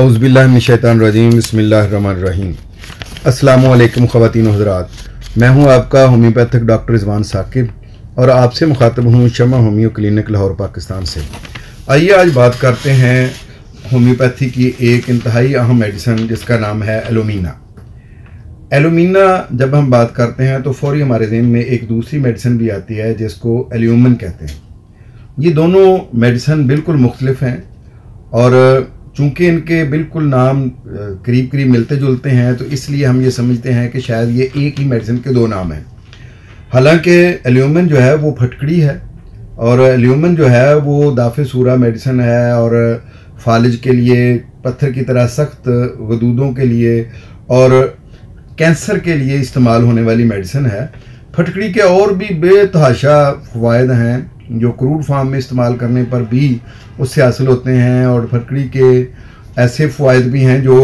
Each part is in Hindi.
औज़ुबिल्लाहिमिनश्शैतानिर्रजीम बिस्मिल्लाहिर्रहमानिर्रहीम। अस्सलामु अलैकुम ख़वातीन व हज़रात, मैं हूं आपका होम्योपैथिक डॉक्टर रिज़वान साकिब और आपसे मुखातब हूं शमा होम्यो क्लिनिक लाहौर पाकिस्तान से। आइए आज बात करते हैं होम्योपैथी की एक इंतहाई अहम मेडिसिन जिसका नाम है एलोमीना। एलोमीना जब हम बात करते हैं तो फौरी हमारे ज़हन में एक दूसरी मेडिसिन भी आती है जिसको एल्यूमिन कहते हैं। ये दोनों मेडिसिन बिल्कुल मुख्तलिफ हैं और चूँकि इनके बिल्कुल नाम करीब करीब मिलते जुलते हैं तो इसलिए हम ये समझते हैं कि शायद ये एक ही मेडिसिन के दो नाम हैं। हालांकि एल्यूमिन जो है वो फटकड़ी है और एल्यूमिन जो है वो दाफ़े सूरा मेडिसिन है और फालिज के लिए, पत्थर की तरह सख्त वदूदों के लिए और कैंसर के लिए इस्तेमाल होने वाली मेडिसिन है। फटकड़ी के और भी बेतहाशा फ़वाइद हैं जो क्रूड फार्म में इस्तेमाल करने पर भी उससे हासिल होते हैं और फटकड़ी के ऐसे फ़वाइद भी हैं जो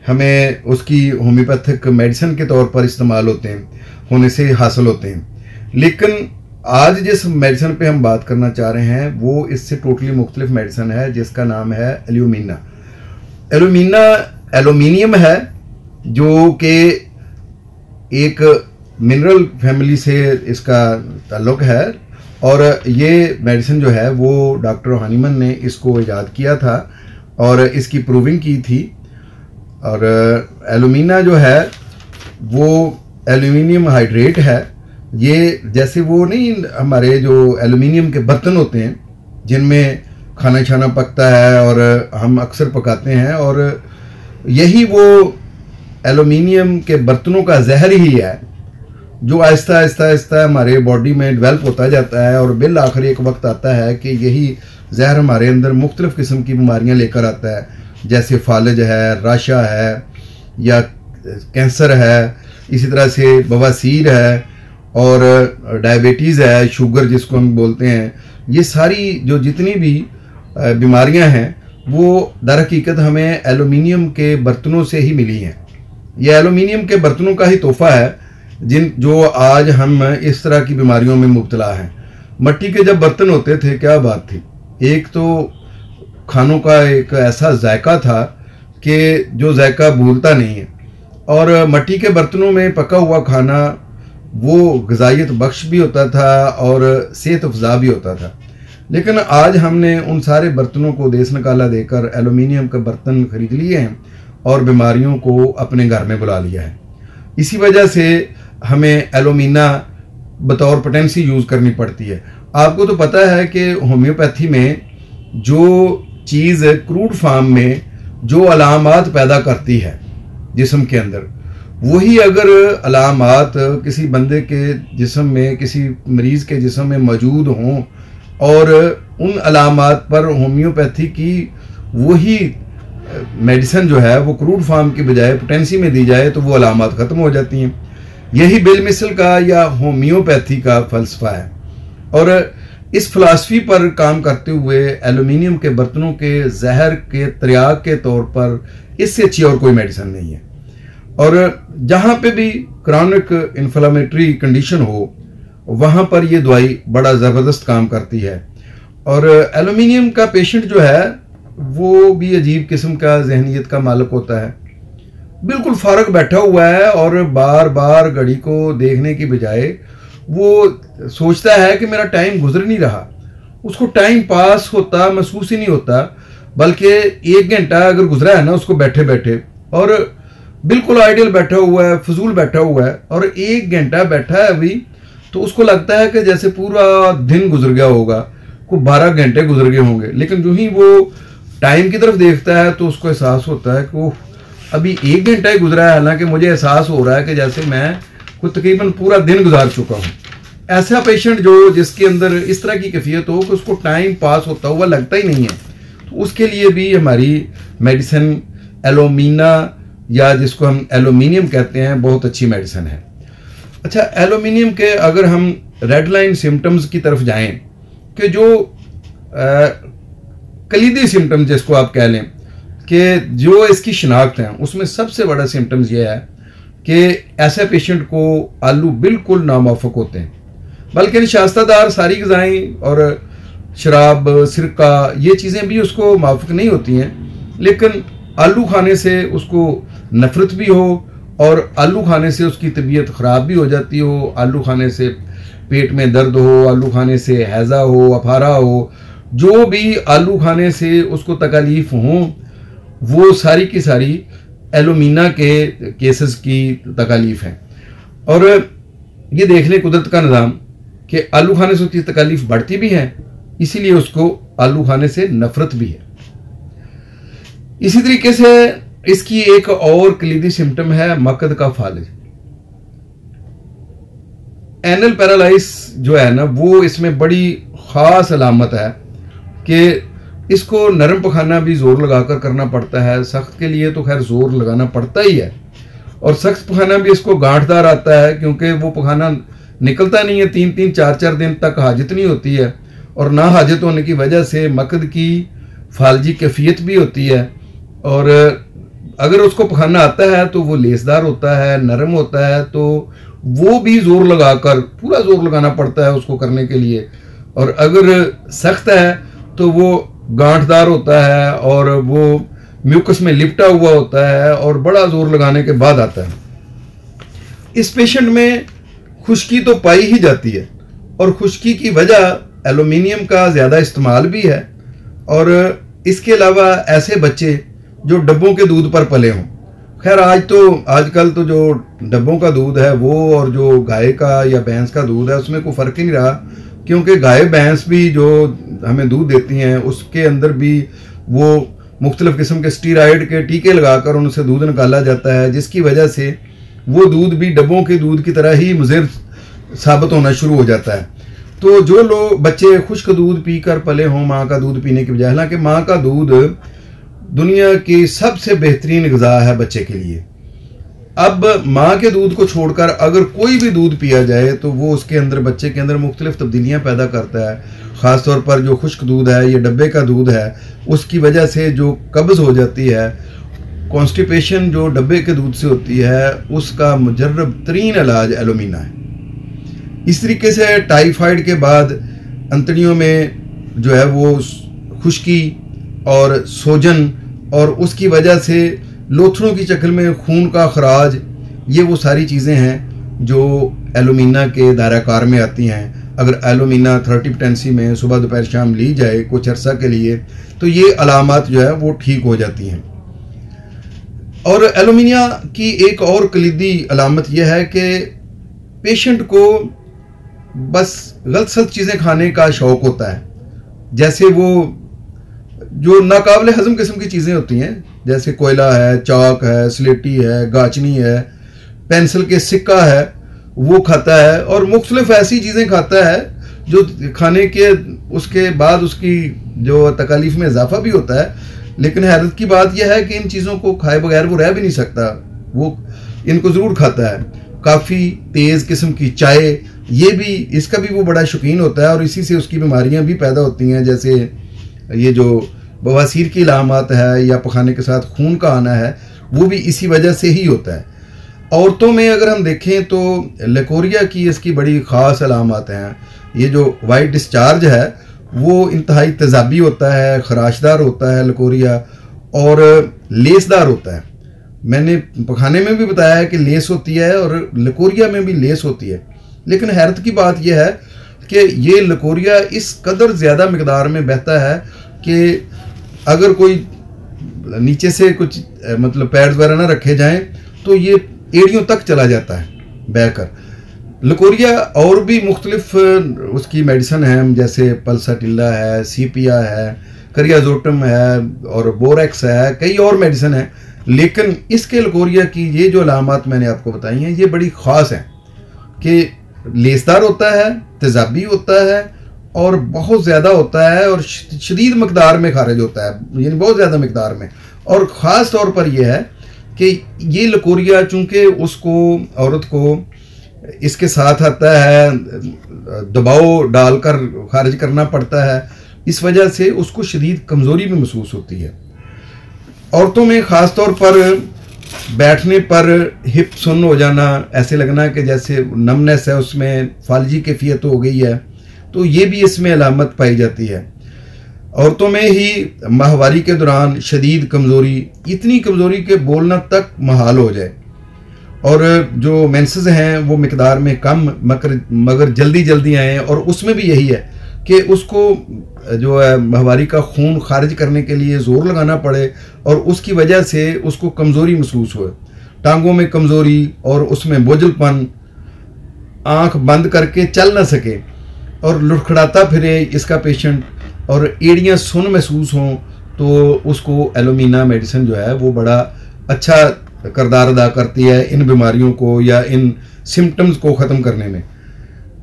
हमें उसकी होम्योपैथिक मेडिसिन के तौर पर इस्तेमाल होने से हासिल होते हैं। लेकिन आज जिस मेडिसिन पे हम बात करना चाह रहे हैं वो इससे टोटली मुख्तलिफ मेडिसिन है जिसका नाम है एल्यूमीना। एल्यूमीना एल्यूमिनियम है जो कि एक मिनरल फैमिली से इसका ताल्लुक़ है और ये मेडिसिन जो है वो डॉक्टर हानीमन ने इसको ईजाद किया था और इसकी प्रूविंग की थी। और एल्यूमीना जो है वो एल्यूमिनियम हाइड्रेट है। ये जैसे वो नहीं, हमारे जो एल्यूमिनियम के बर्तन होते हैं जिनमें खाना छाना पकता है और हम अक्सर पकाते हैं, और यही वो एल्यूमिनियम के बर्तनों का जहर ही है जो आहिस्ता आहिस्ता हमारे बॉडी में डेवलप होता जाता है और बिल आखिर एक वक्त आता है कि यही जहर हमारे अंदर मुख्तलिफ़ किस्म की बीमारियां लेकर आता है, जैसे फालिज है, राशा है या कैंसर है, इसी तरह से बवासीर है और डायबिटीज़ है, शुगर जिसको हम बोलते हैं। ये सारी जो जितनी भी बीमारियां हैं वो दर हकीकत हमें एल्यूमिनियम के बर्तनों से ही मिली हैं। ये एल्यूमिनियम के बर्तनों का ही तोहफ़ा है जो आज हम इस तरह की बीमारियों में मुब्तला हैं। मिट्टी के जब बर्तन होते थे क्या बात थी, एक तो खानों का एक ऐसा जायका था कि जो जायका भूलता नहीं है, और मिट्टी के बर्तनों में पका हुआ खाना वो ग़िज़ाइयत बख्श भी होता था और सेहत अफ़ज़ा भी होता था। लेकिन आज हमने उन सारे बर्तनों को देस निकाला देकर एल्यूमिनियम के बर्तन ख़रीद लिए हैं और बीमारियों को अपने घर में बुला लिया है। इसी वजह से हमें एल्यूमीना बतौर पोटेंसी यूज़ करनी पड़ती है। आपको तो पता है कि होम्योपैथी में जो चीज़ क्रूड फार्म में जो अलामात पैदा करती है जिस्म के अंदर, वही अगर अलामात किसी बंदे के जिस्म में, किसी मरीज़ के जिस्म में मौजूद हों और उन अलामात पर होम्योपैथी की वही मेडिसिन जो है वो क्रूड फार्म की बजाय पोटेंसी में दी जाए तो वो अलामात ख़त्म हो जाती हैं। यही बिलमिसल का या होम्योपैथी का फ़लसफ़ा है और इस फ़िलासफ़ी पर काम करते हुए एल्यूमिनियम के बर्तनों के जहर के त्रियाग के तौर पर इससे अच्छी और कोई मेडिसिन नहीं है। और जहाँ पे भी क्रॉनिक इन्फ्लेमेटरी कंडीशन हो वहाँ पर ये दवाई बड़ा ज़बरदस्त काम करती है। और एल्यूमिनियम का पेशेंट जो है वो भी अजीब किस्म का जहनीत का मालिक होता है, बिल्कुल फारग बैठा हुआ है और बार बार घड़ी को देखने की बजाय वो सोचता है कि मेरा टाइम गुजर नहीं रहा। उसको टाइम पास होता महसूस ही नहीं होता, बल्कि 1 घंटा अगर गुजरा है ना उसको बैठे बैठे, और बिल्कुल आइडियल बैठा हुआ है, फजूल बैठा हुआ है, और 1 घंटा बैठा है अभी तो उसको लगता है कि जैसे पूरा दिन गुजर गया होगा, को 12 घंटे गुजर गए होंगे। लेकिन जो ही वो टाइम की तरफ देखता है तो उसको एहसास होता है कि वो अभी 1 घंटा ही गुजरा है, हालांकि मुझे एहसास हो रहा है कि जैसे मैं खुद तकरीबन पूरा दिन गुजार चुका हूँ। ऐसा पेशेंट जिसके अंदर इस तरह की कैफियत हो कि उसको टाइम पास होता हुआ लगता ही नहीं है, तो उसके लिए भी हमारी मेडिसिन एल्यूमीना या जिसको हम एल्यूमिनियम कहते हैं बहुत अच्छी मेडिसिन है। अच्छा, एल्यूमिनियम के अगर हम रेड लाइन सिम्टम्स की तरफ जाएं कि जो कलीदी सिम्टम्स जिसको आप कह लें कि जो इसकी शिनाख्त है, उसमें सबसे बड़ा सिम्टम्स ये है कि ऐसे पेशेंट को आलू बिल्कुल नामाफक होते हैं, बल्कि निशास्तादार सारी ग़िज़ाएँ और शराब, सिरका, ये चीज़ें भी उसको माफक नहीं होती हैं, लेकिन आलू खाने से उसको नफरत भी हो और आलू खाने से उसकी तबीयत ख़राब भी हो जाती हो, आलू खाने से पेट में दर्द हो, आलू खाने से हैज़ा हो, अफारा हो, जो भी आलू खाने से उसको तकलीफ़ हो, वो सारी की सारी एलोमीना के केसेस की तकलीफ़ हैं। और ये देख लें कुदरत का निज़ाम कि आलू खाने से उसकी तकलीफ़ बढ़ती भी है, इसीलिए उसको आलू खाने से नफ़रत भी है। इसी तरीके से इसकी एक और कलीदी सिम्टम है मकद का फालिज। एनल पैरालाइस जो है ना, वो इसमें बड़ी ख़ास अलामत है कि इसको नरम पखाना भी ज़ोर लगाकर करना पड़ता है। सख्त के लिए तो खैर ज़ोर लगाना पड़ता ही है, और सख्त पखाना भी इसको गांठदार आता है क्योंकि वो पखाना निकलता नहीं है, 3-3 4-4 दिन तक हाजत नहीं होती है, और ना हाजत होने की वजह से मकद की फालजी कैफियत भी होती है। और अगर उसको पखाना आता है तो वो लेसदार होता है, नरम होता है, तो वो भी ज़ोर लगाकर, पूरा ज़ोर लगाना पड़ता है उसको करने के लिए। और अगर सख्त है तो वो गांठदार होता है और वो म्यूकस में लिपटा हुआ होता है और बड़ा ज़ोर लगाने के बाद आता है। इस पेशेंट में खुश्की तो पाई ही जाती है, और खुश्की की वजह एलुमिनियम का ज़्यादा इस्तेमाल भी है, और इसके अलावा ऐसे बच्चे जो डब्बों के दूध पर पले हों। खैर आजकल तो जो डब्बों का दूध है वो और जो गाय का या भैंस का दूध है उसमें कोई फ़र्क ही नहीं रहा, क्योंकि गाय भैंस भी जो हमें दूध देती हैं उसके अंदर भी वो मुख्तलिफ़ किस्म के स्टीराइड के टीके लगाकर उनसे दूध निकाला जाता है, जिसकी वजह से वो दूध भी डब्बों के दूध की तरह ही मुज़िर साबित होना शुरू हो जाता है। तो जो लोग बच्चे खुश्क दूध पीकर पले हों माँ का दूध पीने की बजाय, हालांकि माँ का दूध दुनिया की सबसे बेहतरीन ग़िज़ा है बच्चे के लिए। अब माँ के दूध को छोड़कर अगर कोई भी दूध पिया जाए तो वो उसके अंदर, बच्चे के अंदर मुख्तलिफ तब्दीलियाँ पैदा करता है। ख़ास तौर पर जो खुश्क दूध है, ये डब्बे का दूध है, उसकी वजह से जो कब्ज़ हो जाती है, कॉन्स्टिपेशन जो डब्बे के दूध से होती है, उसका मुजर्रब तरीन इलाज एलुमिना है। इस तरीके से टाइफाइड के बाद अंतड़ियों में जो है वो खुश्की और सोजन, और उसकी वजह से लोथड़ों की शक्ल में खून का खराज, ये वो सारी चीज़ें हैं जो एलुमिना के दायराकार में आती हैं। अगर एलुमिना 30 पोटेंसी में सुबह दोपहर शाम ली जाए कुछ अर्सा के लिए तो ये अलामत जो है वो ठीक हो जाती हैं। और एलुमिनिया की एक और कलीदी अलामत यह है कि पेशेंट को बस गलत सलत चीज़ें खाने का शौक़ होता है, जैसे वो जो नाकाबिल हज़म किस्म की चीज़ें होती हैं, जैसे कोयला है, चाक है, स्लेटी है, गाचनी है, पेंसिल के सिक्का है, वो खाता है, और मुख्तलिफ ऐसी चीज़ें खाता है जो खाने के उसके बाद उसकी जो तकालीफ में इजाफा भी होता है। लेकिन हैरत की बात यह है कि इन चीज़ों को खाए बगैर वो रह भी नहीं सकता, वो इनको ज़रूर खाता है। काफ़ी तेज़ किस्म की चाय, ये भी, इसका भी वो बड़ा शौकीन होता है, और इसी से उसकी बीमारियाँ भी पैदा होती हैं, जैसे ये जो बवासीर की अलामत है या पखाने के साथ खून का आना है, वो भी इसी वजह से ही होता है। औरतों में अगर हम देखें तो लेकोरिया की इसकी बड़ी ख़ास अलामत हैं। ये जो वाइट डिस्चार्ज है वो इंतहाई तेज़ाबी होता है, खराशदार होता है लेकोरिया, और लेसदार होता है। मैंने पखाने में भी बताया है कि लेस होती है और लेकोरिया में भी लेस होती है। लेकिन हैरत की बात यह है कि ये लेकोरिया इस कदर ज़्यादा मिकदार में बहता है कि अगर कोई नीचे से कुछ मतलब पैड्स वगैरह ना रखे जाएं तो ये एड़ियों तक चला जाता है बहकर। लेकोरिया और भी मुख्तलिफ उसकी मेडिसन है, जैसे पल्साटिल्ला है, सीपिया है, करियाजोटम है और बोरेक्स है, कई और मेडिसन है। लेकिन इसके लेकोरिया की ये जो अलामत मैंने आपको बताई हैं ये बड़ी ख़ास हैं कि लेसदार होता है, तेज़ाबी होता है, और बहुत ज़्यादा होता है, और शदीद मकदार में खारिज होता है, यानी बहुत ज़्यादा मकदार में। और ख़ास तौर पर यह है कि ये लेकोरिया चूँकि उसको, औरत को इसके साथ आता है, दबाव डालकर खारिज करना पड़ता है, इस वजह से उसको शदीद कमज़ोरी भी महसूस होती है। औरतों में ख़ास तौर पर बैठने पर हिप सुन्न हो जाना, ऐसे लगना कि जैसे नमनेस है, उसमें फालजी कैफियत हो गई है, तो ये भी इसमें अलामत पाई जाती है। औरतों में ही माहवारी के दौरान शदीद कमज़ोरी, इतनी कमज़ोरी के बोलना तक महाल हो जाए, और जो मेंसेस हैं वो मिकदार में कम मगर जल्दी जल्दी आएँ, और उसमें भी यही है कि उसको जो है माहवारी का खून खारिज करने के लिए ज़ोर लगाना पड़े, और उसकी वजह से उसको कमज़ोरी महसूस हो, टांगों में कमज़ोरी और उसमें बोझलपन, आंख बंद करके चल ना सके और लुढ़खड़ाता फिरे इसका पेशेंट, और एड़ियाँ सुन महसूस हों, तो उसको एलोमीना मेडिसिन जो है वो बड़ा अच्छा किरदार अदा करती है इन बीमारियों को या इन सिम्टम्स को ख़त्म करने में।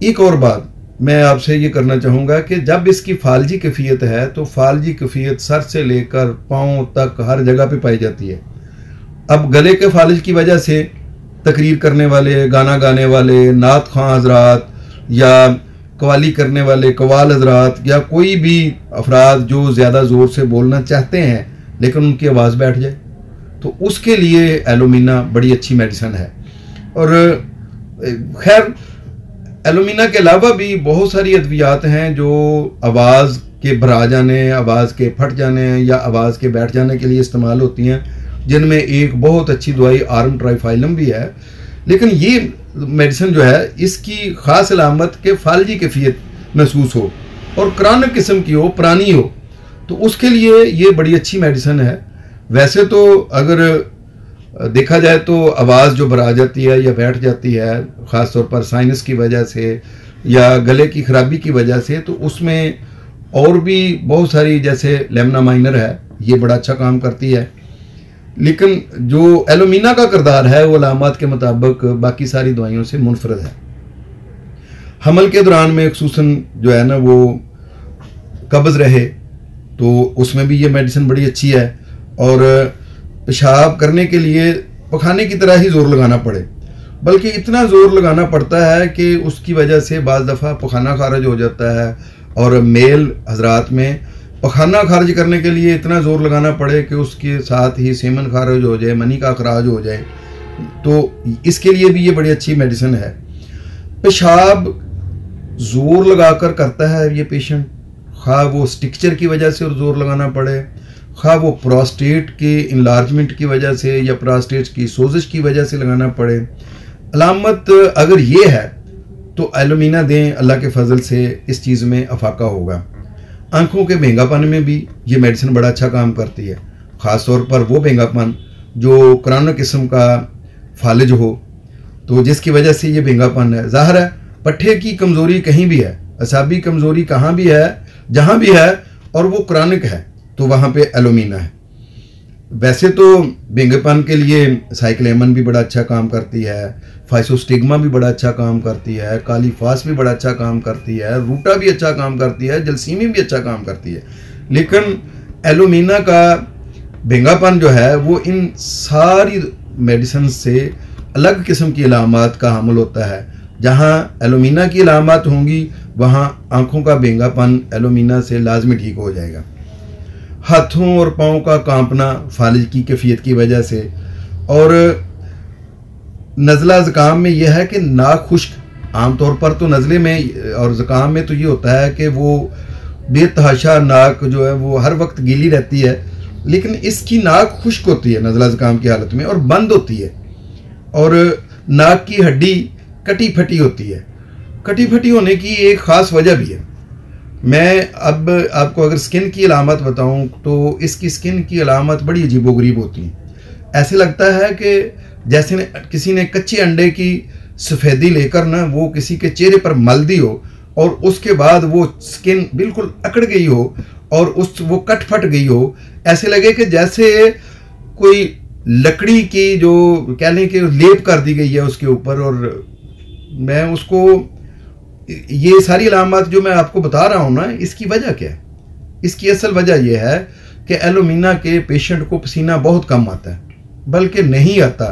एक और बात मैं आपसे ये करना चाहूँगा कि जब इसकी फालजी कैफियत है तो फालजी कैफियत सर से लेकर पाँव तक हर जगह पे पाई जाती है। अब गले के फालिज की वजह से तकरीर करने वाले, गाना गाने वाले, नात खां हजरात या कवाली करने वाले कवाल हजरात या कोई भी अफराद जो ज़्यादा ज़ोर से बोलना चाहते हैं लेकिन उनकी आवाज़ बैठ जाए, तो उसके लिए एलोमीना बड़ी अच्छी मेडिसिन है। और खैर एलोमीना के अलावा भी बहुत सारी अद्वियात हैं जो आवाज़ के भरा जाने, आवाज़ के फट जाने या आवाज़ के बैठ जाने के लिए इस्तेमाल होती हैं, जिनमें एक बहुत अच्छी दवाई आर्म ट्राइफाइलम भी है। लेकिन ये मेडिसिन जो है इसकी ख़ास अलामत के फालजी कैफियत महसूस हो और क्रॉनिक किस्म की हो, पुरानी हो, तो उसके लिए ये बड़ी अच्छी मेडिसिन है। वैसे तो अगर देखा जाए तो आवाज़ जो भरा जाती है या बैठ जाती है, ख़ास तौर पर साइनस की वजह से या गले की ख़राबी की वजह से, तो उसमें और भी बहुत सारी, जैसे लेमना माइनर है, ये बड़ा अच्छा काम करती है। लेकिन जो एलोमीना का किरदार है वो अलामत के मुताबिक बाकी सारी दवाइयों से मुनफरद है। हमल के दौरान में खुसूसन जो है ना वो कब्ज़ रहे तो उसमें भी ये मेडिसिन बड़ी अच्छी है, और पेशाब करने के लिए पखाने की तरह ही ज़ोर लगाना पड़े, बल्कि इतना ज़ोर लगाना पड़ता है कि उसकी वजह से बाज़ दफ़ा पखाना खारिज हो जाता है, और मेल हजरात में पखाना खारिज करने के लिए इतना ज़ोर लगाना पड़े कि उसके साथ ही सेमन खारिज हो जाए, मनी का अखराज हो जाए, तो इसके लिए भी ये बड़ी अच्छी मेडिसिन है। पेशाब ज़ोर लगाकर करता है ये पेशेंट, खा वो स्टिक्चर की वजह से ज़ोर लगाना पड़े, खा वो प्रोस्टेट के इनलार्जमेंट की वजह से या प्रोस्टेट की सोजिश की वजह से लगाना पड़े। अलामत अगर ये है तो एलोमीना दें, अल्लाह के फजल से इस चीज़ में अफाका होगा। आंखों के भेंगापन में भी ये मेडिसिन बड़ा अच्छा काम करती है, ख़ास तौर पर वो भेंगापन जो क्रॉनिक किस्म का फालिज हो, तो जिसकी वजह से ये भेंगापन है। ज़ाहिर है पट्ठे की कमज़ोरी कहीं भी है, असाबी कमज़ोरी कहाँ भी है, जहाँ भी है, और वो क्रॉनिक है तो वहाँ पे एलोमीना है। वैसे तो भेंगेपन के लिए साइक्लेमन भी बड़ा अच्छा काम करती है, फाइसोस्टिग्मा भी बड़ा अच्छा काम करती है, काली फास भी बड़ा अच्छा काम करती है, रूटा भी अच्छा काम करती है, जलसीमी भी अच्छा काम करती है। लेकिन एलोमीना का भेंगापन जो है वो इन सारी मेडिसिन से अलग किस्म की अलामत का हामिल होता है। जहाँ एलोमीना की अलामत होंगी वहाँ आँखों का भेंगापन एलोमीना से लाजमी ठीक हो जाएगा। हाथों और पाँव का कांपना फालिज की कैफियत की वजह से, और नज़ला ज़ुकाम में यह है कि नाक खुश्क, आमतौर पर तो नज़ले में और ज़ुकाम में तो ये होता है कि वो बेतहाशा नाक जो है वो हर वक्त गीली रहती है, लेकिन इसकी नाक खुश्क होती है नज़ला ज़ुकाम की हालत में और बंद होती है, और नाक की हड्डी कटी फटी होती है। कटी फटी होने की एक ख़ास वजह भी है। मैं अब आपको अगर स्किन की अलामत बताऊं तो इसकी स्किन की अलामत बड़ी अजीबोगरीब होती हैं। ऐसे लगता है कि जैसे किसी ने कच्चे अंडे की सफ़ेदी लेकर ना वो किसी के चेहरे पर मल दी हो और उसके बाद वो स्किन बिल्कुल अकड़ गई हो और वो कट फट गई हो। ऐसे लगे कि जैसे कोई लकड़ी की जो कह लें कि लेप कर दी गई है उसके ऊपर। और मैं उसको ये सारी अलामत जो मैं आपको बता रहा हूँ ना, इसकी वजह क्या है? इसकी असल वजह यह है कि एलोमीना के पेशेंट को पसीना बहुत कम आता है, बल्कि नहीं आता,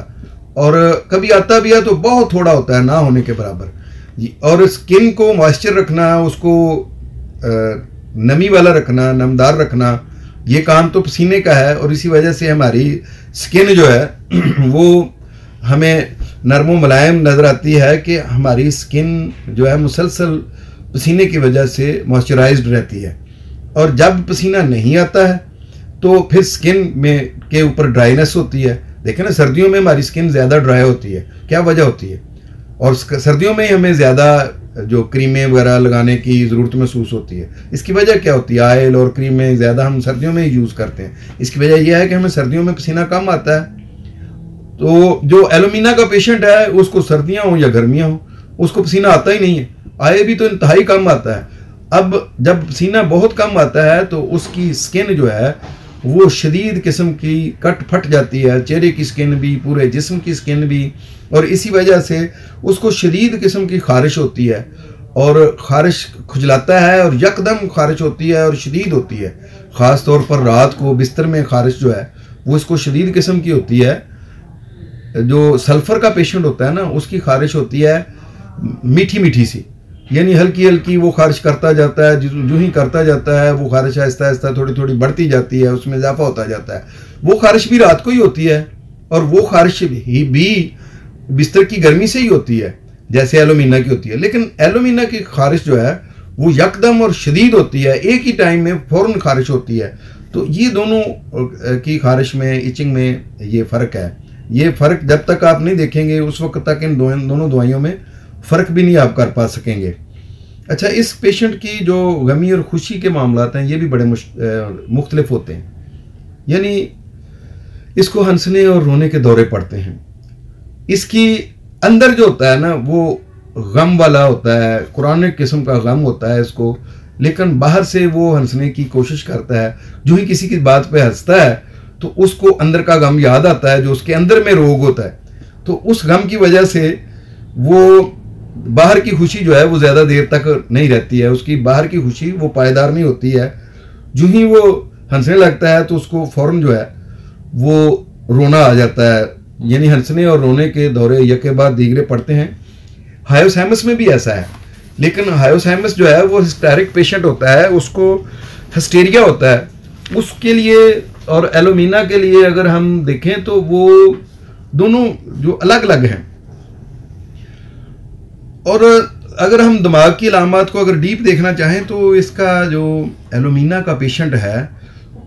और कभी आता भी है तो बहुत थोड़ा होता है, ना होने के बराबर। और स्किन को मॉइस्चर रखना, उसको नमी वाला रखना, नमदार रखना, ये काम तो पसीने का है। और इसी वजह से हमारी स्किन जो है वो हमें नरम मुलायम नज़र आती है कि हमारी स्किन जो है मुसलसल पसीने की वजह से मॉइस्चराइज्ड रहती है। और जब पसीना नहीं आता है तो फिर स्किन में के ऊपर ड्राइनेस होती है। देखें ना, सर्दियों में हमारी स्किन ज़्यादा ड्राई होती है, क्या वजह होती है? और सर्दियों में हमें ज़्यादा जो क्रीमें वगैरह लगाने की ज़रूरत महसूस होती है। इसकी वजह क्या होती है? ऑयल और क्रीमें ज़्यादा हम सर्दियों में ही यूज़ करते हैं। इसकी वजह यह है कि हमें सर्दियों में पसीना कम आता है। तो जो एलोमीना का पेशेंट है, उसको सर्दियाँ हो या गर्मियाँ हो, उसको पसीना आता ही नहीं है, आए भी तो इंतहाई कम आता है। अब जब पसीना बहुत कम आता है तो उसकी स्किन जो है वो शदीद किस्म की कट फट जाती है, चेहरे की स्किन भी, पूरे जिस्म की स्किन भी, और इसी वजह से उसको शदीद किस्म की खारिश होती है और खारिश खुजलाता है और यकदम खारिश होती है और शदीद होती है। ख़ास तौर पर रात को बिस्तर में खारिश जो है वो इसको शदीद किस्म की होती है। जो सल्फ़र का पेशेंट होता है ना, उसकी खारिश होती है मीठी मीठी सी, यानी हल्की हल्की वो खारिश करता जाता है। जो ही करता जाता है वो खारिश आहिस्ता आहिस्ता थोड़ी थोड़ी बढ़ती जाती है, उसमें इजाफा होता जाता है। वो खारिश भी रात को ही होती है और वो खारिश भी बिस्तर की गर्मी से ही होती है, जैसे एलोमीना की होती है। लेकिन एलोमीना की खारिश जो है वो यकदम और शदीद होती है, एक ही टाइम में फ़ौरन खारिश होती है। तो ये दोनों की खारिश में, इचिंग में ये फ़र्क है। ये फ़र्क जब तक आप नहीं देखेंगे उस वक्त तक इन दोनों दवाइयों में फ़र्क भी नहीं आप कर पा सकेंगे। अच्छा, इस पेशेंट की जो गमी और खुशी के मामलात हैं ये भी बड़े मुख्तलिफ होते हैं, यानी इसको हंसने और रोने के दौरे पड़ते हैं। इसकी अंदर जो होता है ना वो गम वाला होता है, कुरानिक किस्म का गम होता है इसको, लेकिन बाहर से वो हंसने की कोशिश करता है। जो ही किसी की बात पे हंसता है तो उसको अंदर का गम याद आता है, जो उसके अंदर में रोग होता है। तो उस गम की वजह से वो बाहर की खुशी जो है वो ज़्यादा देर तक नहीं रहती है, उसकी बाहर की खुशी वो पायदार नहीं होती है। जो ही वो हंसने लगता है तो उसको फ़ौरन जो है वो रोना आ जाता है, यानी हंसने और रोने के दौरे यके बाद दीगरे पड़ते हैं। हायोसाइमस में भी ऐसा है, लेकिन हायोसाइमस जो है वो हिस्टेरिक पेशेंट होता है, उसको हिस्टेरिया होता है। उसके लिए और एलोमीना के लिए अगर हम देखें तो वो दोनों जो अलग अलग हैं। और अगर हम दिमाग की अलामत को अगर डीप देखना चाहें तो इसका जो एलोमीना का पेशेंट है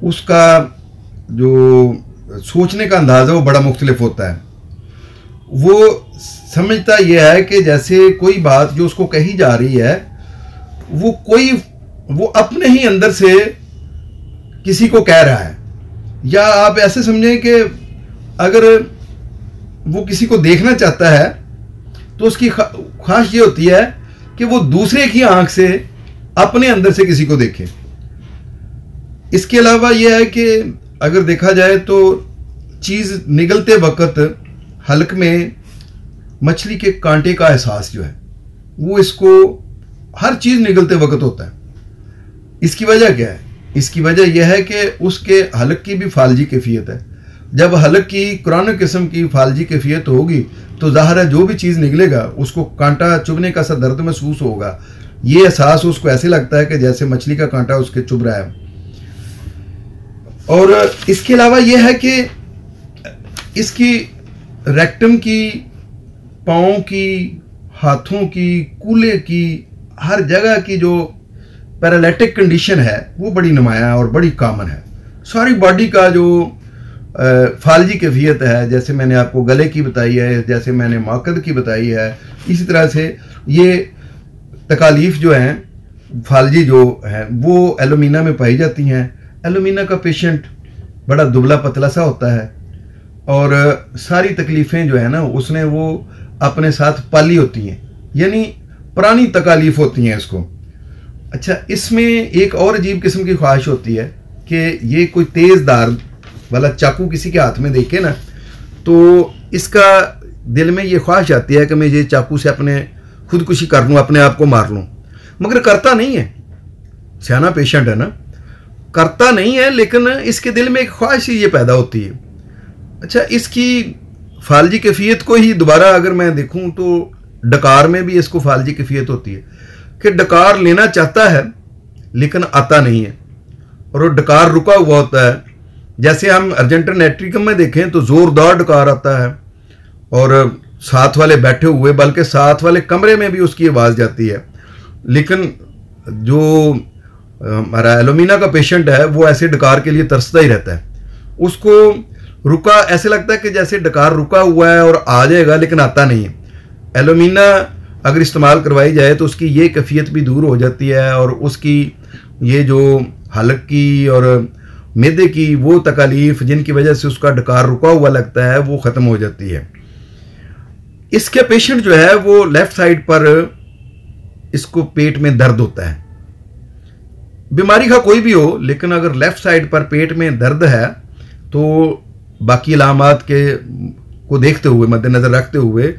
उसका जो सोचने का अंदाज़ा वो बड़ा मुख्तलिफ होता है। वो समझता यह है कि जैसे कोई बात जो उसको कही जा रही है वो अपने ही अंदर से किसी को कह रहा है, या आप ऐसे समझें कि अगर वो किसी को देखना चाहता है तो उसकी ख्वाहिश ये होती है कि वो दूसरे की आंख से अपने अंदर से किसी को देखे। इसके अलावा यह है कि अगर देखा जाए तो चीज़ निगलते वक्त हलक में मछली के कांटे का एहसास जो है वो इसको हर चीज़ निगलते वक्त होता है। इसकी वजह क्या है? इसकी वजह यह है कि उसके हलक की भी फालजी कैफियत है। जब हलक की कुरानिक किस्म की फालजी कैफियत होगी तो ज़ाहिर है जो भी चीज़ निकलेगा उसको कांटा चुभने का सा दर्द महसूस होगा। ये एहसास उसको ऐसे लगता है कि जैसे मछली का कांटा उसके चुभ रहा है। और इसके अलावा यह है कि इसकी रेक्टम की, पाँव की, हाथों की, कूल्हे की, हर जगह की जो पैरालिटिक कंडीशन है वो बड़ी नुमाया और बड़ी कॉमन है। सारी बॉडी का जो फालजी कैफियत है, जैसे मैंने आपको गले की बताई है, जैसे मैंने माकद की बताई है, इसी तरह से ये तकालीफ जो हैं फालजी जो हैं वो एलोमीना में पाई जाती हैं। एलोमीना का पेशेंट बड़ा दुबला पतला सा होता है और सारी तकलीफ़ें जो है ना उसने वो अपने साथ पाली होती हैं, यानी पुरानी तकालीफ होती हैं इसको। अच्छा, इसमें एक और अजीब किस्म की ख्वाहिश होती है कि ये कोई तेज़ धार वाला चाकू किसी के हाथ में देखे ना तो इसका दिल में ये ख्वाहिश आती है कि मैं ये चाकू से अपने खुदकुशी कर लूँ, अपने आप को मार लूँ, मगर करता नहीं है। सियाना पेशेंट है ना, करता नहीं है, लेकिन इसके दिल में एक ख्वाहिश ये पैदा होती है। अच्छा, इसकी फालजी कैफियत को ही दोबारा अगर मैं देखूँ तो डकार में भी इसको फालजी कैफियत होती है कि डकार लेना चाहता है लेकिन आता नहीं है और वो डकार रुका हुआ होता है। जैसे हम अर्जेंटन एट्रिकम में देखें तो ज़ोरदार डकार आता है और साथ वाले बैठे हुए, बल्कि साथ वाले कमरे में भी उसकी आवाज़ जाती है, लेकिन जो हमारा एलोमीना का पेशेंट है वो ऐसे डकार के लिए तरसता ही रहता है, उसको रुका ऐसे लगता है कि जैसे डकार रुका हुआ है और आ जाएगा लेकिन आता नहीं है। एलोमीना अगर इस्तेमाल करवाई जाए तो उसकी ये कैफियत भी दूर हो जाती है और उसकी ये जो हलक की और मैदे की वो तकालीफ जिनकी वजह से उसका डकार रुका हुआ लगता है वो ख़त्म हो जाती है। इसके पेशेंट जो है वो लेफ्ट साइड पर इसको पेट में दर्द होता है, बीमारी का कोई भी हो, लेकिन अगर लेफ्ट साइड पर पेट में दर्द है तो बाकी अलामात के को देखते हुए मद्देनज़र रखते हुए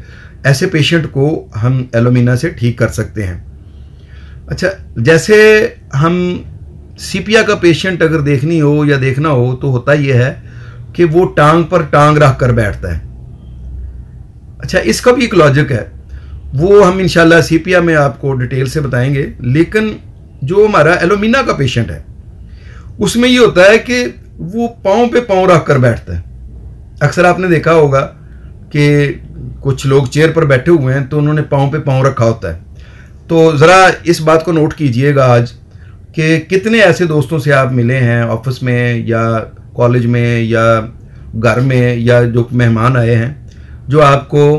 ऐसे पेशेंट को हम एलोमीना से ठीक कर सकते हैं। अच्छा, जैसे हम सीपिया का पेशेंट अगर देखनी हो या देखना हो तो होता यह है कि वो टांग पर टांग रख कर बैठता है। अच्छा, इसका भी एक लॉजिक है, वो हम इंशाल्लाह सीपिया में आपको डिटेल से बताएंगे। लेकिन जो हमारा एलोमीना का पेशेंट है उसमें ये होता है कि वो पाँव पे पाँव रख कर बैठता है। अक्सर आपने देखा होगा कि कुछ लोग चेयर पर बैठे हुए हैं तो उन्होंने पाँव पे पाँव रखा होता है। तो ज़रा इस बात को नोट कीजिएगा आज कि कितने ऐसे दोस्तों से आप मिले हैं ऑफिस में या कॉलेज में या घर में या जो मेहमान आए हैं जो आपको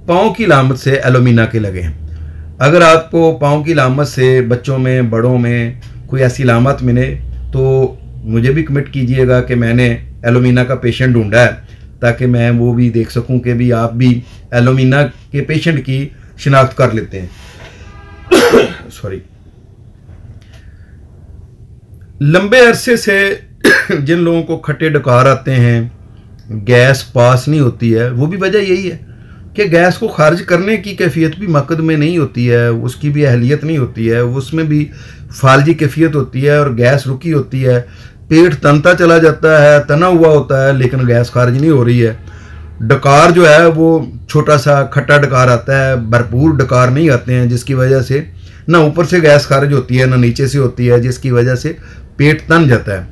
पाँव की लामत से एलोमीना के लगे हैं। अगर आपको पाँव की लामत से बच्चों में बड़ों में कोई ऐसी लामत मिले तो मुझे भी कमिट कीजिएगा कि मैंने एलोमीना का पेशेंट ढूंढा है, ताकि मैं वो भी देख सकूं कि भी आप भी एलोमीना के पेशेंट की शिनाख्त कर लेते हैं। सॉरी। लंबे अरसे से जिन लोगों को खट्टे डकार आते हैं, गैस पास नहीं होती है, वो भी वजह यही है कि गैस को खारिज करने की कैफियत भी मकद में नहीं होती है, उसकी भी अहलियत नहीं होती है, उसमें भी फालजी कैफियत होती है और गैस रुकी होती है। पेट तनता चला जाता है, तना हुआ होता है, लेकिन गैस खारिज नहीं हो रही है। डकार जो है वो छोटा सा खट्टा डकार आता है, भरपूर डकार नहीं आते हैं, जिसकी वजह से ना ऊपर से गैस खारिज होती है ना नीचे से होती है, जिसकी वजह से पेट तन जाता है।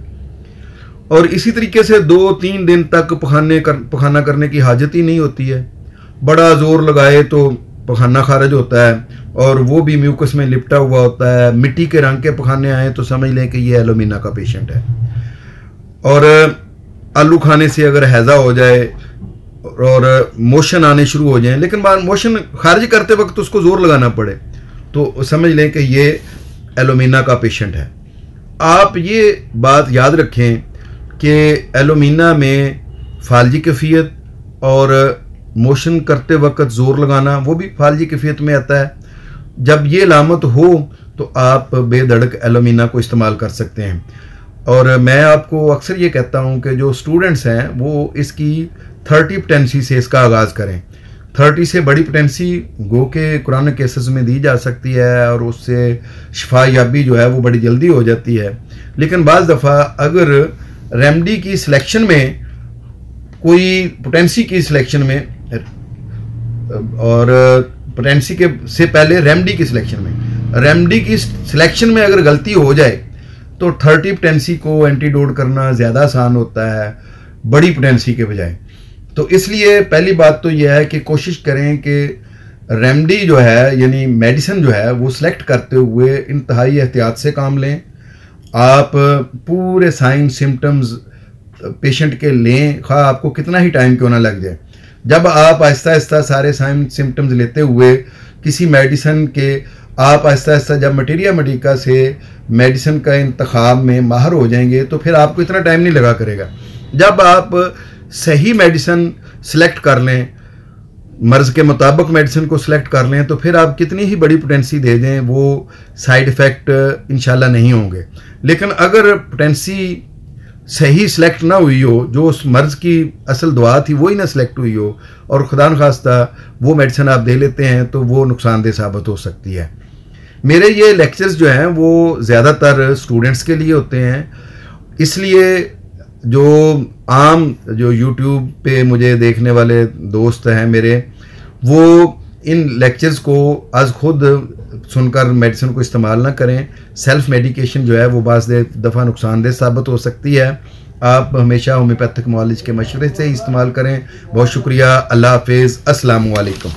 और इसी तरीके से 2-3 दिन तक पखाना करने की हाजत ही नहीं होती है। बड़ा जोर लगाए तो पखाना खारिज होता है और वो भी म्यूकस में लिपटा हुआ होता है। मिट्टी के रंग के पखाने आए तो समझ लें कि ये एलोमीना का पेशेंट है। और आलू खाने से अगर हैज़ा हो जाए और मोशन आने शुरू हो जाए, लेकिन मोशन खारिज करते वक्त उसको जोर लगाना पड़े, तो समझ लें कि ये एलोमीना का पेशेंट है। आप ये बात याद रखें कि एलोमीना में फालजी कैफियत और मोशन करते वक्त ज़ोर लगाना वो भी फालजी कैफियत में आता है। जब ये लामत हो तो आप बेधड़क एलोमीना को इस्तेमाल कर सकते हैं। और मैं आपको अक्सर ये कहता हूँ कि जो स्टूडेंट्स हैं वो इसकी 30 पोटेंसी से इसका आगाज़ करें। 30 से बड़ी पोटेंसी गो के कुरान केसेस में दी जा सकती है और उससे शिफा याबी जो है वो बड़ी जल्दी हो जाती है। लेकिन बाज़ दफ़ा अगर रेमडी की सिलेक्शन में कोई पोटेंसी की सिलेक्शन में और पोटेंसी के से पहले रेमडी की सिलेक्शन में अगर गलती हो जाए तो 30 पोटेंसी को एंटीडोट करना ज़्यादा आसान होता है बड़ी पोटेंसी के बजाय। तो इसलिए पहली बात तो यह है कि कोशिश करें कि रेमडी जो है यानी मेडिसिन जो है वो सिलेक्ट करते हुए इंतहाई एहतियात से काम लें। आप पूरे साइन सिम्टम्स पेशेंट के लें, खा आपको कितना ही टाइम क्यों ना लग जाए। जब आप आहिस्ता आहिस्ता सारे साइन सिम्टम्स लेते हुए किसी मेडिसिन के आप आहिस्ता आहिस्ता जब मटीरिया मेडिका से मेडिसिन का इंतखाब में माहिर हो जाएंगे तो फिर आपको इतना टाइम नहीं लगा करेगा। जब आप सही मेडिसिन सेलेक्ट कर लें, मर्ज़ के मुताबिक मेडिसिन को सिलेक्ट कर लें, तो फिर आप कितनी ही बड़ी पोटेंसी दे दें वो साइड इफ़ेक्ट इंशाल्लाह नहीं होंगे। लेकिन अगर पोटेंसी सही सिलेक्ट ना हुई हो, जो उस मर्ज़ की असल दवा थी वही ना सिलेक्ट हुई हो और खुदा न खास्ता वो मेडिसिन आप दे लेते हैं तो वो नुकसानदेह साबित हो सकती है। मेरे ये लेक्चर्स जो हैं वो ज़्यादातर स्टूडेंट्स के लिए होते हैं, इसलिए जो आम जो यूट्यूब पे मुझे देखने वाले दोस्त हैं मेरे, वो इन लेक्चर्स को आज खुद सुनकर मेडिसिन को इस्तेमाल ना करें। सेल्फ मेडिकेशन जो है वो बाज़ दफ़ा नुकसानदेह साबित हो सकती है। आप हमेशा होम्योपैथिक मुआलिज के मशवरे से इस्तेमाल करें। बहुत शुक्रिया। अल्लाह हाफिज़। अस्सलामु अलैकुम।